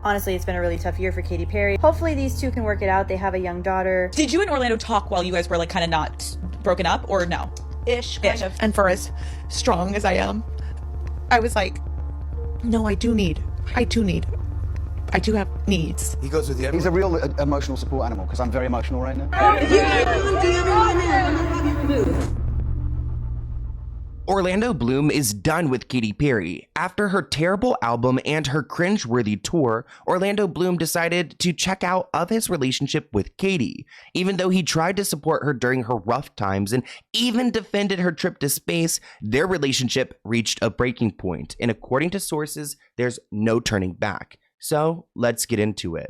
Honestly, it's been a really tough year for Katy Perry. Hopefully these two can work it out. They have a young daughter. Did you and Orlando talk while you guys were like kind of not broken up, or no? Ish, kind of. And for as strong as I am, I was like, no, I do have needs. He goes with you. He's a real emotional support animal, because I'm very emotional right now. Orlando Bloom is done with Katy Perry. After her terrible album and her cringe-worthy tour, Orlando Bloom decided to check out of his relationship with Katy. Even though he tried to support her during her rough times and even defended her trip to space, their relationship reached a breaking point. And according to sources, there's no turning back. So let's get into it.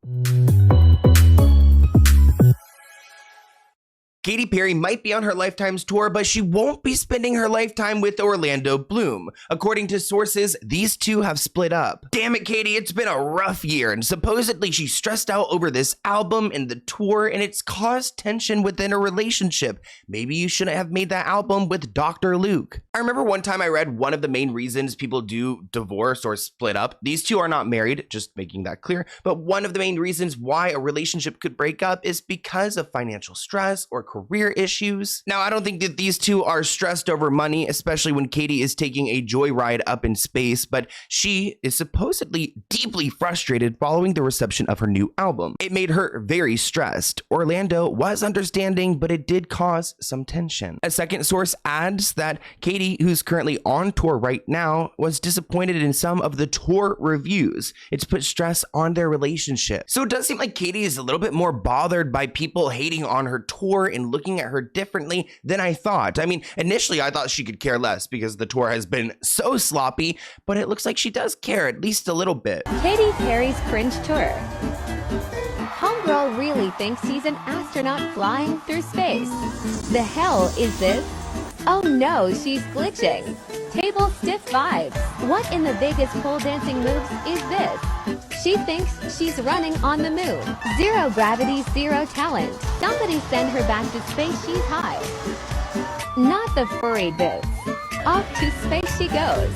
Katy Perry might be on her Lifetime's tour, but she won't be spending her lifetime with Orlando Bloom. According to sources, these two have split up. Damn it, Katy, it's been a rough year, and supposedly she's stressed out over this album and the tour, and it's caused tension within a relationship. Maybe you shouldn't have made that album with Dr. Luke. I remember one time I read one of the main reasons people do divorce or split up. These two are not married, just making that clear, but one of the main reasons why a relationship could break up is because of financial stress or career issues. Now, I don't think that these two are stressed over money, especially when Katy is taking a joyride up in space, but she is supposedly deeply frustrated following the reception of her new album. It made her very stressed. Orlando was understanding, but it did cause some tension. A second source adds that Katy, who's currently on tour right now, was disappointed in some of the tour reviews. It's put stress on their relationship. So it does seem like Katy is a little bit more bothered by people hating on her tour and looking at her differently than I thought. I mean, initially I thought she could care less because the tour has been so sloppy, but it looks like she does care at least a little bit. Katy Perry's cringe tour. Homegirl really thinks he's an astronaut flying through space. The hell is this? Oh no, she's glitching. Table stiff vibes. What in the Vegas pole dancing moves is this? She thinks she's running on the moon. Zero gravity, zero talent. Somebody send her back to space, she's high. Not the furry boots. Off to space she goes.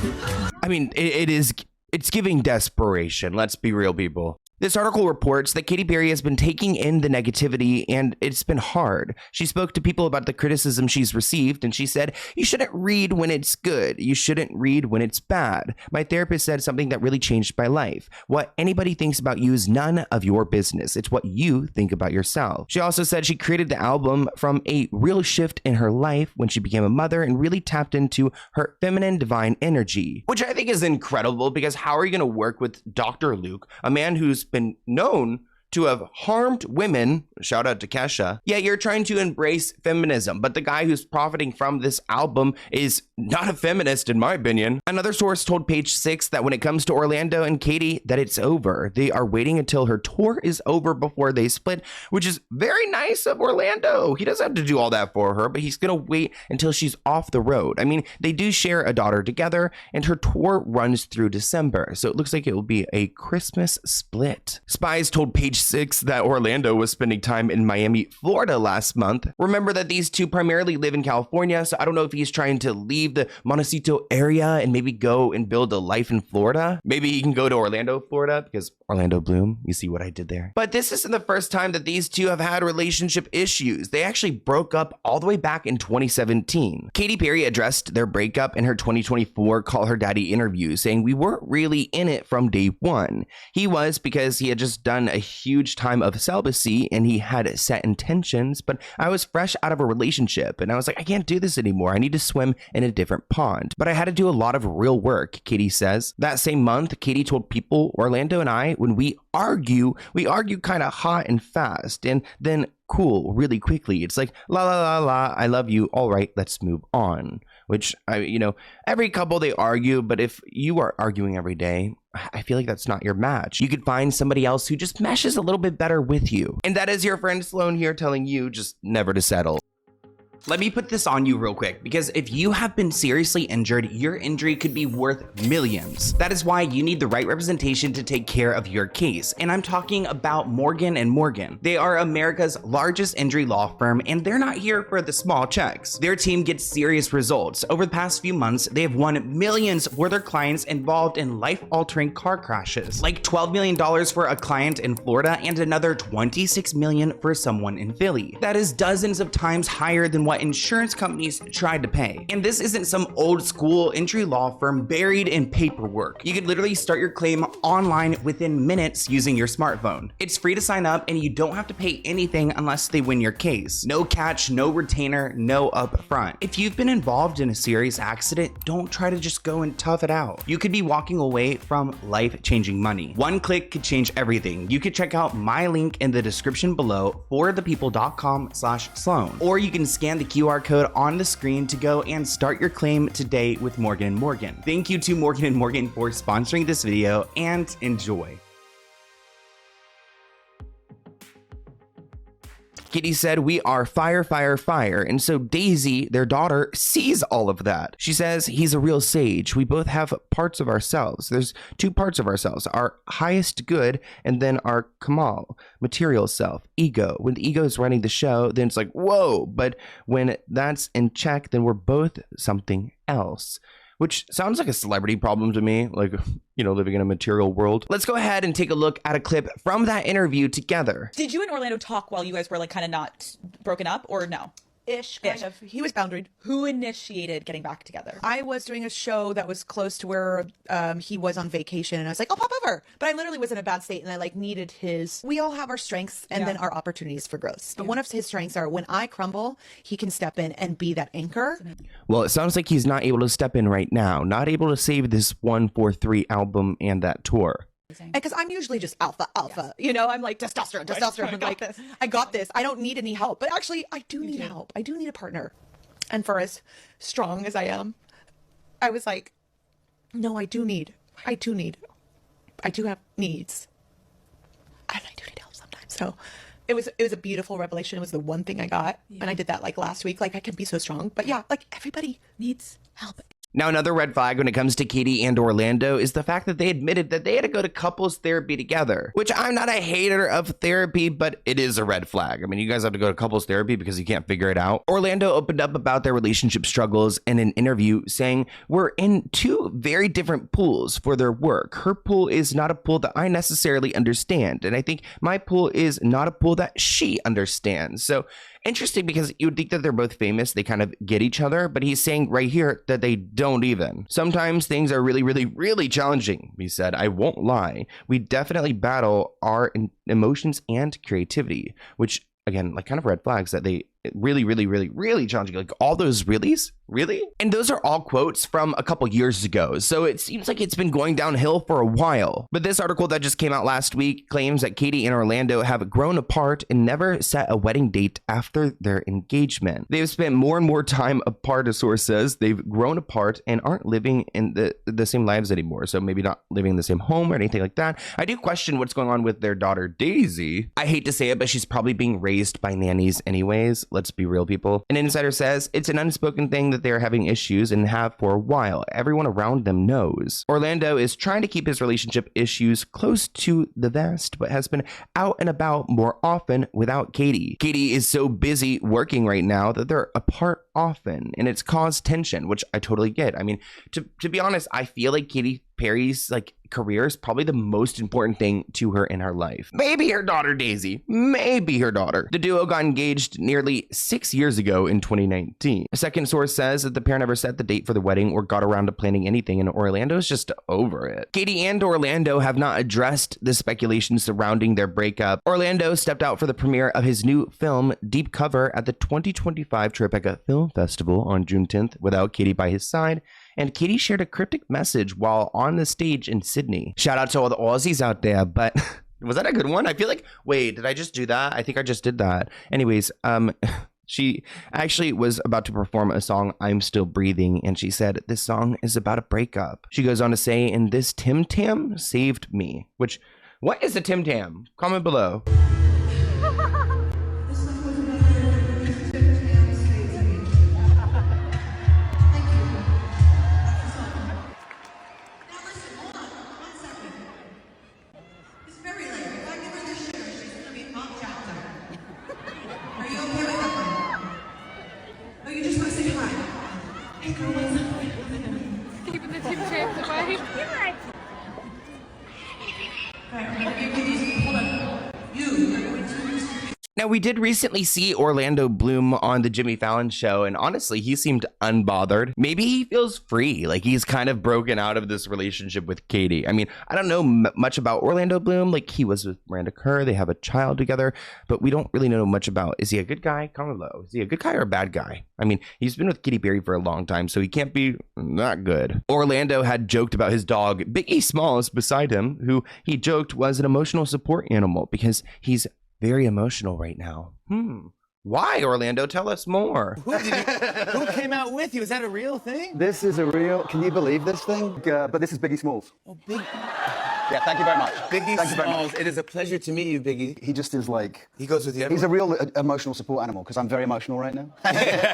I mean, it's giving desperation. Let's be real, people. This article reports that Katy Perry has been taking in the negativity, and it's been hard. She spoke to people about the criticism she's received, and she said, "You shouldn't read when it's good. You shouldn't read when it's bad. My therapist said something that really changed my life. What anybody thinks about you is none of your business. It's what you think about yourself." She also said she created the album from a real shift in her life when she became a mother and really tapped into her feminine divine energy, which I think is incredible, because how are you going to work with Dr. Luke, a man who's been known to have harmed women, shout out to Kesha, yet you're trying to embrace feminism. But the guy who's profiting from this album is not a feminist, in my opinion. Another source told Page 6 that when it comes to Orlando and Katy, that it's over. They are waiting until her tour is over before they split, which is very nice of Orlando. He doesn't have to do all that for her, but he's gonna wait until she's off the road. I mean, they do share a daughter together, and her tour runs through December, so it looks like it will be a Christmas split. Spies told Page 6 that Orlando was spending time in Miami, Florida last month. Remember that these two primarily live in California, so I don't know if he's trying to leave the Montecito area and maybe go and build a life in Florida. Maybe he can go to Orlando, Florida, because Orlando Bloom, you see what I did there. But this isn't the first time that these two have had relationship issues. They actually broke up all the way back in 2017. Katy Perry addressed their breakup in her 2024 Call Her Daddy interview, saying, "We weren't really in it from day one. He was, because he had just done a huge time of celibacy and he had set intentions, but I was fresh out of a relationship and I was like, I can't do this anymore. I need to swim in a different pond. But I had to do a lot of real work," Katy says. That same month, Katy told people, "Orlando and I, when we argue kind of hot and fast and then cool really quickly. It's like, la la la la, I love you. All right, let's move on." Which, every couple, they argue, but if you are arguing every day, I feel like that's not your match. You could find somebody else who just meshes a little bit better with you. And that is your friend Sloan here telling you just never to settle. Let me put this on you real quick, because if you have been seriously injured, your injury could be worth millions. That is why you need the right representation to take care of your case. And I'm talking about Morgan & Morgan. They are America's largest injury law firm, and they're not here for the small checks. Their team gets serious results. Over the past few months, they have won millions for their clients involved in life-altering car crashes, like $12 million for a client in Florida and another $26 million for someone in Philly. That is dozens of times higher than what insurance companies tried to pay. And this isn't some old school injury law firm buried in paperwork. You could literally start your claim online within minutes using your smartphone. It's free to sign up, and you don't have to pay anything unless they win your case. No catch, no retainer, no upfront. If you've been involved in a serious accident, don't try to just go and tough it out. You could be walking away from life-changing money. One click could change everything. You could check out my link in the description below, forthepeople.com/Sloan, or you can scan the QR code on the screen to go and start your claim today with Morgan & Morgan. Thank you to Morgan & Morgan for sponsoring this video, and enjoy. Katy said, "We are fire, fire, fire." And so Daisy, their daughter, sees all of that. She says, "He's a real sage. We both have parts of ourselves. There's two parts of ourselves, our highest good and then our Kamal, material self, ego. When the ego is running the show, then it's like, whoa. But when that's in check, then we're both something else." Which sounds like a celebrity problem to me, like, you know, living in a material world. Let's go ahead and take a look at a clip from that interview together. Did you and Orlando talk while you guys were like kind of not broken up, or no? Ish, kind of. He was boundaried. Who initiated getting back together? I was doing a show that was close to where he was on vacation, and I was like, I'll pop over. But I literally was in a bad state, and I like needed his. We all have our strengths and then our opportunities for growth. But one of his strengths are when I crumble, he can step in and be that anchor. Well, it sounds like he's not able to step in right now, not able to save this 143 album and that tour. Because I'm usually just alpha. You know, I'm like testosterone. I'm like, I got this. I don't need any help. But actually, I do need help. I do need a partner. And for as strong as I am, I was like, no, I do have needs. And I do need help sometimes. So it was a beautiful revelation. It was the one thing I got. And I did that like last week. Like, I can be so strong. But yeah, like everybody needs help. Now, another red flag when it comes to Katy and Orlando is the fact that they admitted that they had to go to couples therapy together, which I'm not a hater of therapy, but it is a red flag. I mean, you guys have to go to couples therapy because you can't figure it out. Orlando opened up about their relationship struggles in an interview, saying, "We're in two very different pools for their work. Her pool is not a pool that I necessarily understand, and I think my pool is not a pool that she understands." So interesting, because you would think that they're both famous, they kind of get each other, but he's saying right here that they don't even. "Sometimes things are really, really, really challenging," he said. "I won't lie. We definitely battle our emotions and creativity," which, again, like kind of red flags that they really, really, really, really challenging. Like all those reallys? Really? And those are all quotes from a couple years ago. So it seems like it's been going downhill for a while. But this article that just came out last week claims that Katy and Orlando have grown apart and never set a wedding date after their engagement. They've spent more and more time apart, a source says. They've grown apart and aren't living in the same lives anymore. So maybe not living in the same home or anything like that. I do question what's going on with their daughter, Daisy. I hate to say it, but she's probably being raised by nannies anyways. Let's be real, people. An insider says it's an unspoken thing that they are having issues and have for a while. Everyone around them knows. Orlando is trying to keep his relationship issues close to the vest, but has been out and about more often without Katy. Katy is so busy working right now that they're apart often, and it's caused tension, which I totally get. I mean, to be honest, I feel like Katy Perry's like career is probably the most important thing to her in her life. Maybe her daughter Daisy, maybe her daughter. The duo got engaged nearly 6 years ago in 2019. A second source says that the pair never set the date for the wedding or got around to planning anything, and Orlando's just over it. Katy and Orlando have not addressed the speculation surrounding their breakup. Orlando stepped out for the premiere of his new film Deep Cover at the 2025 Tribeca Film Festival on June 10th without Katy by his side, and Katy shared a cryptic message while on the stage in Sydney. Shout out to all the Aussies out there, but was that a good one? I feel like, wait, did I just do that? I think I just did that. Anyways, she actually was about to perform a song, I'm Still Breathing, and she said, this song is about a breakup. She goes on to say, and this Tim Tam saved me, which, what is a Tim Tam? Comment below. Now, we did recently see Orlando Bloom on the Jimmy Fallon show, and honestly, he seemed unbothered. Maybe he feels free, like he's kind of broken out of this relationship with Katy. I mean, I don't know much about Orlando Bloom. Like, he was with Miranda Kerr, they have a child together, but we don't really know much about, is he a good guy? Comment below. Is he a good guy or a bad guy? I mean, he's been with Katy Perry for a long time, so he can't be that good. Orlando had joked about his dog, Biggie Smalls, beside him, who he joked was an emotional support animal because he's very emotional right now. Why, Orlando? Tell us more. Who came out with you? Is that a real thing? This is a real, can you believe this thing? But this is Biggie Smalls. Oh, Big. Yeah, thank you very much. Biggie Thank you very Smalls, much. it is a pleasure to meet you, Biggie. He just is like, He goes with you he's everywhere. a real emotional support animal because I'm very emotional right now.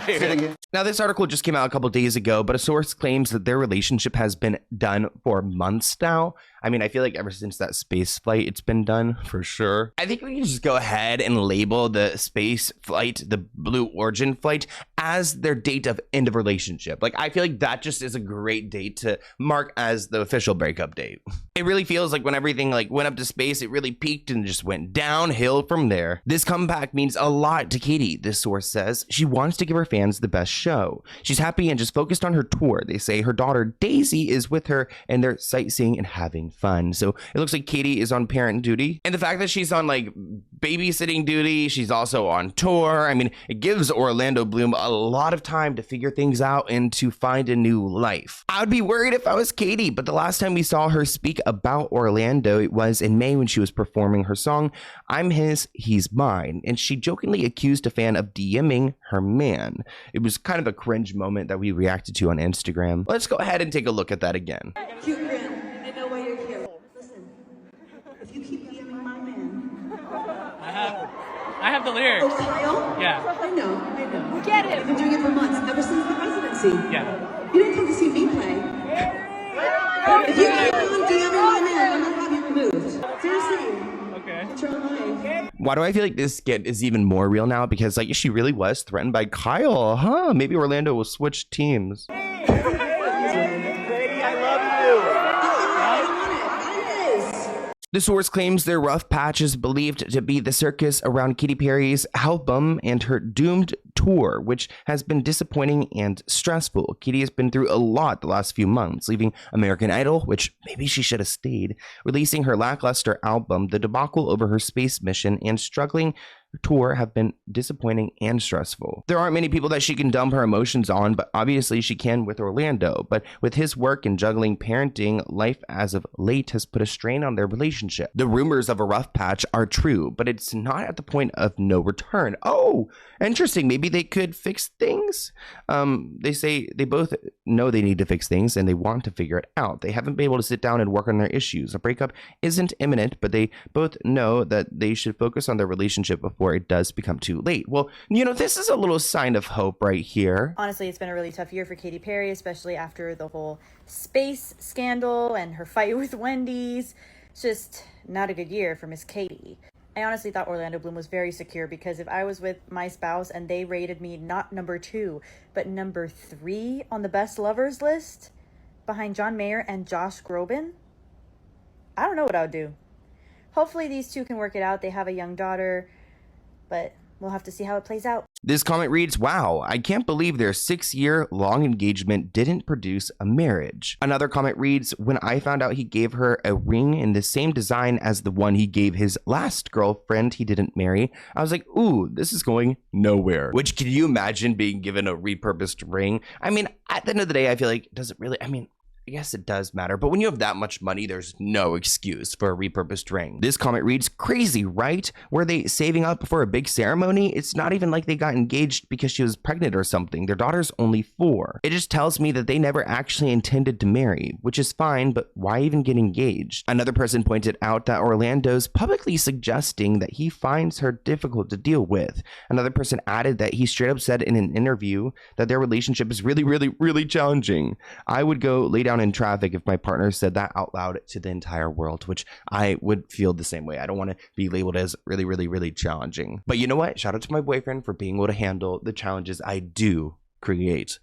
Sitting here. Now, this article just came out a couple days ago, but a source claims that their relationship has been done for months now. I mean, I feel like ever since that space flight, it's been done for sure. I think we can just go ahead and label the space flight, the Blue Origin flight, as their date of end of relationship. Like, I feel like that just is a great date to mark as the official breakup date. It really feels like when everything like went up to space, it really peaked and just went downhill from there. This comeback means a lot to Katy, this source says. She wants to give her fans the best show. She's happy and just focused on her tour. They say her daughter Daisy is with her and they're sightseeing and having fun. So it looks like Katy is on parent duty. And the fact that she's on like babysitting duty, she's also on tour. I mean, it gives Orlando Bloom a lot of time to figure things out and to find a new life. I would be worried if I was Katy, but the last time we saw her speak about Orlando, it was in May when she was performing her song, I'm His, He's Mine. And she jokingly accused a fan of DMing her man. It was kind of a cringe moment that we reacted to on Instagram. Let's go ahead and take a look at that again. Cute grin. I know why you're here. Listen, if you keep DMing my man. I have the lyrics. Oh, Kyle? Yeah. I know. Get it. You've been doing it for months, ever since the residency. Yeah. You didn't come to see me play. If you keep on DMing my man, I'm gonna have you removed. Seriously. Okay. What's your life? Why do I feel like this skit is even more real now? Because like she really was threatened by Kyle, huh? Maybe Orlando will switch teams. The source claims their rough patch is believed to be the circus around Katy Perry's album and her doomed tour, which has been disappointing and stressful. Katy has been through a lot the last few months, leaving American Idol, which maybe she should have stayed, releasing her lackluster album, the debacle over her space mission, and struggling tour have been disappointing and stressful. There aren't many people that she can dump her emotions on, but obviously she can with Orlando. But with his work and juggling parenting, life as of late has put a strain on their relationship. The rumors of a rough patch are true, but it's not at the point of no return. Oh, interesting. Maybe they could fix things. They say they both know they need to fix things and they want to figure it out. They haven't been able to sit down and work on their issues. A breakup isn't imminent, but they both know that they should focus on their relationship before it does become too late. Well, you know, this is a little sign of hope right here. Honestly, it's been a really tough year for Katy Perry, especially after the whole space scandal and her fight with Wendy's. It's just not a good year for Miss Katy. I honestly thought Orlando Bloom was very secure because if I was with my spouse and they rated me not number 2, but number 3 on the best lovers list behind John Mayer and Josh Groban, I don't know what I would do. Hopefully these two can work it out. They have a young daughter, but we'll have to see how it plays out. This comment reads, wow, I can't believe their 6-year long engagement didn't produce a marriage. Another comment reads, when I found out he gave her a ring in the same design as the one he gave his last girlfriend he didn't marry, I was like, ooh, this is going nowhere. Which, can you imagine being given a repurposed ring? I mean, at the end of the day, I feel like, does it really, I guess it does matter, but when you have that much money, there's no excuse for a repurposed ring. This comment reads, crazy, right? Were they saving up for a big ceremony? It's not even like they got engaged because she was pregnant or something. Their daughter's only 4. It just tells me that they never actually intended to marry, which is fine, but why even get engaged? Another person pointed out that Orlando's publicly suggesting that he finds her difficult to deal with. Another person added that he straight up said in an interview that their relationship is really, really, really challenging. I would go lay down in traffic if my partner said that out loud to the entire world, which I would feel the same way. I don't want to be labeled as really, really, really challenging. But you know what? Shout out to my boyfriend for being able to handle the challenges I do create.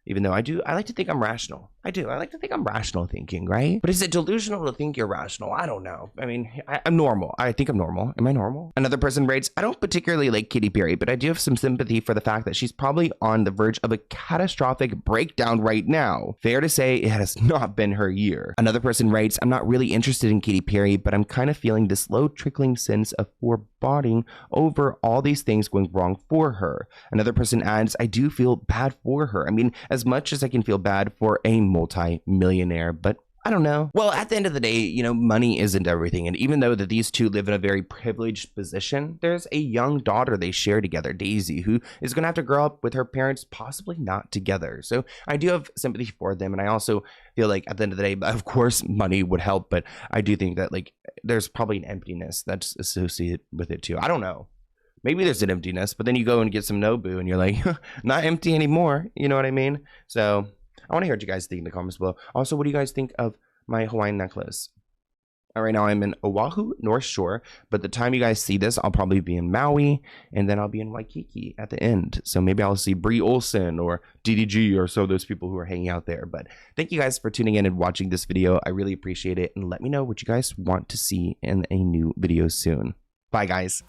Even though I like to think I'm rational. I do. I like to think I'm rational thinking, right? But is it delusional to think you're rational? I don't know. I mean, I'm normal. I think I'm normal. Am I normal? Another person writes, I don't particularly like Katy Perry, but I do have some sympathy for the fact that she's probably on the verge of a catastrophic breakdown right now. Fair to say it has not been her year. Another person writes, I'm not really interested in Katy Perry, but I'm kind of feeling this slow trickling sense of foreboding over all these things going wrong for her. Another person adds, I do feel bad for her. I mean, as much as I can feel bad for a multi-millionaire, but I don't know. Well, at the end of the day, you know, money isn't everything. And even though that these two live in a very privileged position, there's a young daughter they share together, Daisy, who is going to have to grow up with her parents possibly not together. So I do have sympathy for them. And I also feel like at the end of the day, of course, money would help. But I do think that like there's probably an emptiness that's associated with it too. I don't know. Maybe there's an emptiness, but then you go and get some Nobu and you're like, not empty anymore. You know what I mean? So I want to hear what you guys think in the comments below. Also, what do you guys think of my Hawaiian necklace? Right now I'm in Oahu, North Shore, but the time you guys see this, I'll probably be in Maui, and then I'll be in Waikiki at the end. So maybe I'll see Brie Olson or DDG or so those people who are hanging out there. But thank you guys for tuning in and watching this video. I really appreciate it, and let me know what you guys want to see in a new video soon. Bye, guys.